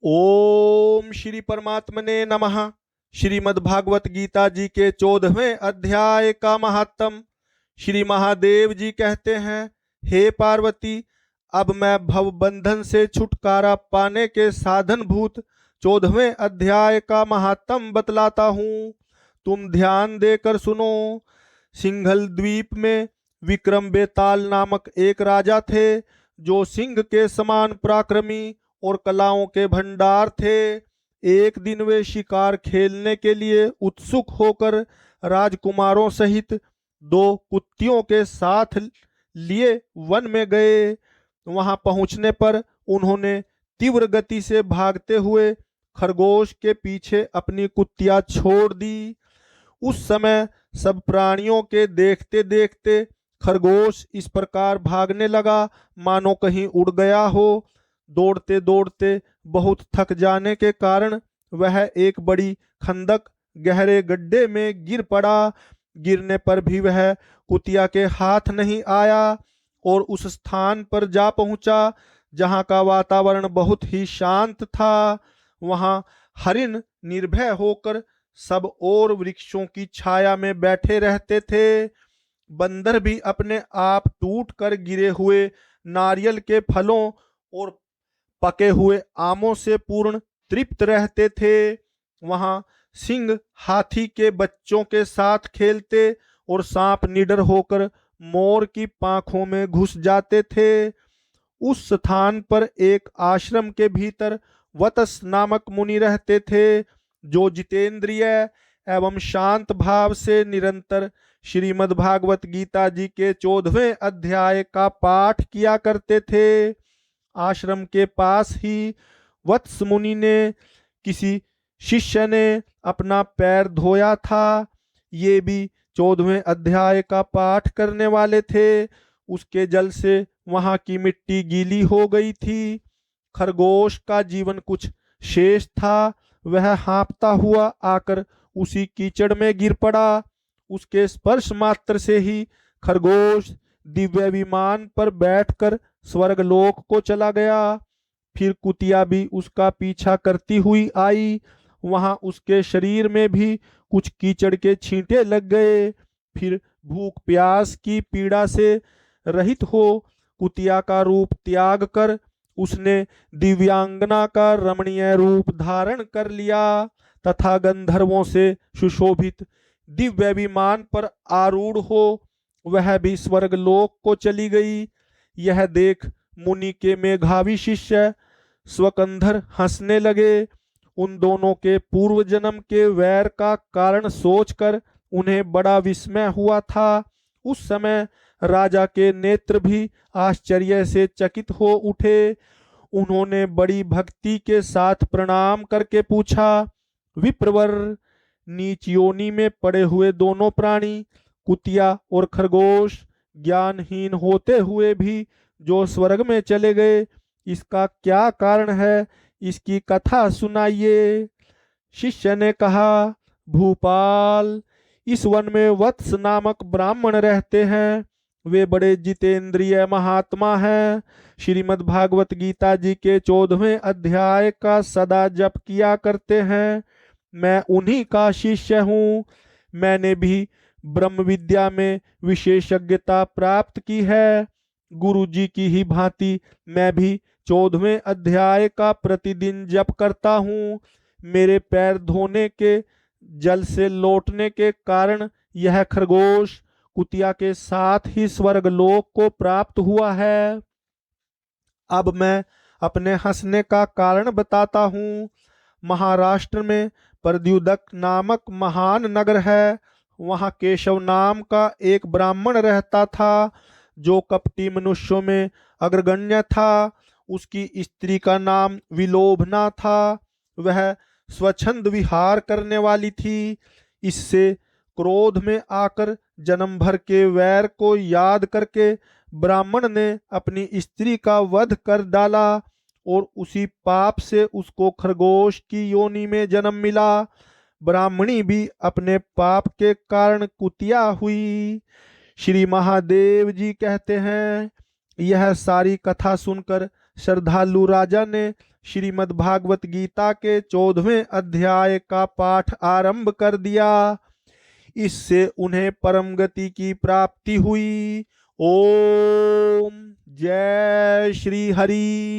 ओम श्री परमात्मने नमः। श्रीमद्भागवत गीता जी के 14वें अध्याय का महात्म। श्री महादेव जी कहते हैं, हे पार्वती, अब मैं भव बंधन से छुटकारा पाने के साधन भूत 14वें अध्याय का महात्म बतलाता हूँ। तुम ध्यान देकर सुनो। सिंघल द्वीप में विक्रम बेताल नामक एक राजा थे, जो सिंह के समान पराक्रमी और कलाओं के भंडार थे। एक दिन वे शिकार खेलने के लिए उत्सुक होकर राजकुमारों सहित 2 कुत्तियों के साथ लिए वन में गए। वहां पहुंचने पर उन्होंने तीव्र गति से भागते हुए खरगोश के पीछे अपनी कुत्तियां छोड़ दी। उस समय सब प्राणियों के देखते देखते खरगोश इस प्रकार भागने लगा मानो कहीं उड़ गया हो। दौड़ते दौड़ते बहुत थक जाने के कारण वह एक बड़ी खंदक गहरे गड्ढे में गिर पड़ा। गिरने पर भी वह कुतिया के हाथ नहीं आया और उस स्थान पर जा पहुंचा जहां का वातावरण बहुत ही शांत था। वहां हरिण निर्भय होकर सब और वृक्षों की छाया में बैठे रहते थे। बंदर भी अपने आप टूट कर गिरे हुए नारियल के फलों और पके हुए आमों से पूर्ण तृप्त रहते थे। वहां सिंह हाथी के बच्चों के साथ खेलते और सांप निडर होकर मोर की पांखों में घुस जाते थे। उस स्थान पर एक आश्रम के भीतर वत्स नामक मुनि रहते थे, जो जितेंद्रिय एवं शांत भाव से निरंतर श्रीमद् भागवत गीता जी के 14वें अध्याय का पाठ किया करते थे। आश्रम के पास ही वत्स मुनि ने किसी शिष्य ने अपना पैर धोया था। ये भी 14वें अध्याय का पाठ करने वाले थे। उसके जल से वहां की मिट्टी गीली हो गई थी। खरगोश का जीवन कुछ शेष था। वह हाँफता हुआ आकर उसी कीचड़ में गिर पड़ा। उसके स्पर्श मात्र से ही खरगोश दिव्य विमान पर बैठकर स्वर्गलोक को चला गया। फिर कुतिया भी उसका पीछा करती हुई आई। वहां उसके शरीर में भी कुछ कीचड़ के छींटे लग गए। फिर भूख प्यास की पीड़ा से रहित हो कुतिया का रूप त्याग कर उसने दिव्यांगना का रमणीय रूप धारण कर लिया तथा गंधर्वों से सुशोभित दिव्य विमान पर आरूढ़ हो वह भी स्वर्गलोक को चली गई। यह देख मुनि के मेघावी शिष्य स्वकंधर हंसने लगे। उन दोनों के पूर्व जन्म के वैर का कारण सोचकर उन्हें बड़ा विस्मय हुआ था। उस समय राजा के नेत्र भी आश्चर्य से चकित हो उठे। उन्होंने बड़ी भक्ति के साथ प्रणाम करके पूछा, विप्रवर, नीच योनि में पड़े हुए दोनों प्राणी कुतिया और खरगोश ज्ञानहीन होते हुए भी जो स्वर्ग में चले गए, इसका क्या कारण है? इसकी कथा सुनाइए। शिष्य ने कहा, भूपाल, इस वन में वत्स नामक ब्राह्मण रहते हैं। वे बड़े जितेंद्रिय महात्मा हैं। श्रीमद् भागवत गीता जी के 14वें अध्याय का सदा जप किया करते हैं। मैं उन्हीं का शिष्य हूँ। मैंने भी ब्रह्म विद्या में विशेषज्ञता प्राप्त की है। गुरु जी की ही भांति मैं भी 14वें अध्याय का प्रतिदिन जप करता हूँ। मेरे पैर धोने के जल से लौटने के कारण यह खरगोश कुतिया के साथ ही स्वर्गलोक को प्राप्त हुआ है। अब मैं अपने हंसने का कारण बताता हूँ। महाराष्ट्र में प्रद्युदक नामक महान नगर है। वहाँ केशव नाम का एक ब्राह्मण रहता था, जो कपटी मनुष्यों में अग्रगण्य था। उसकी स्त्री का नाम विलोभना था। वह स्वच्छंद विहार करने वाली थी। इससे क्रोध में आकर जन्म भर के वैर को याद करके ब्राह्मण ने अपनी स्त्री का वध कर डाला और उसी पाप से उसको खरगोश की योनि में जन्म मिला। ब्राह्मणी भी अपने पाप के कारण कुतिया हुई। श्री महादेव जी कहते हैं, यह सारी कथा सुनकर श्रद्धालु राजा ने श्रीमद् भागवत गीता के 14वें अध्याय का पाठ आरंभ कर दिया। इससे उन्हें परम गति की प्राप्ति हुई। ओम जय श्री हरि।